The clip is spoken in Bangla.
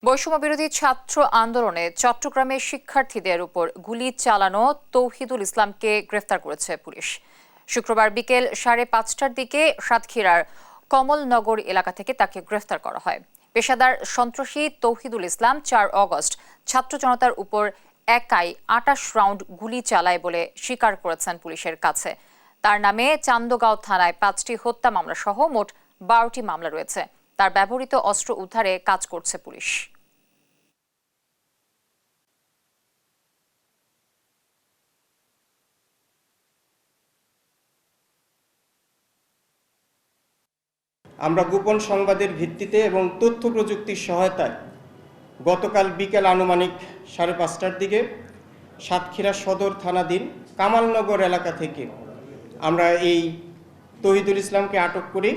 বৈষম্য বিরোধী ছাত্র আন্দোলনে চট্টগ্রামের শিক্ষার্থীদের উপর গুলি চালানো তৌহিদুল ইসলামকে গ্রেফতার করেছে পুলিশ। শুক্রবার বিকেল 5:30টার দিকে সাতক্ষীরার কমলনগর এলাকা থেকে তাকে গ্রেফতার করা হয়। পেশাদার সন্ত্রাসী তৌহিদুল ইসলাম 4 অগস্ট ছাত্র জনতার উপর একাই 28 রাউন্ড গুলি চালায় বলে স্বীকার করেছেন পুলিশের কাছে। তার নামে চান্দগাঁও থানায় 5টি হত্যা মামলা সহ মোট 12টি মামলা রয়েছে। তার ব্যবহৃত অস্ত্র উদ্ধারে কাজ করছে পুলিশ। আমরা গোপন সংবাদের ভিত্তিতে এবং তথ্য প্রযুক্তির সহায়তায় গতকাল বিকেল আনুমানিক 5:30টার দিকে সাতক্ষীরা সদর থানাধীন কামালনগর এলাকা থেকে আমরা এই তৌহিদুল ইসলামকে আটক করি।